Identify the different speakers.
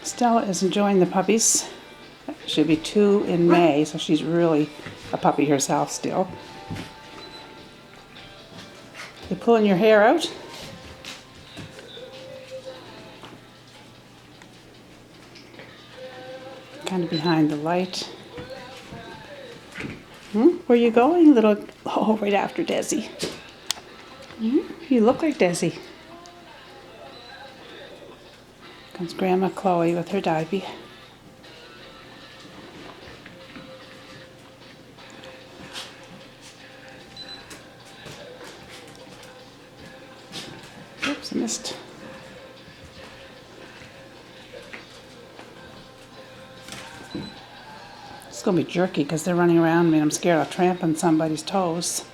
Speaker 1: Stella is enjoying the puppies. She'll be 2 in May, so she's really a puppy herself still. You're pulling your hair out. Kind of behind the light. Where you going, little? Oh, right after Desi. You look like Desi. Comes Grandma Chloe with her diaper. Oops, I missed. It's going to be jerky because they're running around me and I'm scared I'll tramp on somebody's toes.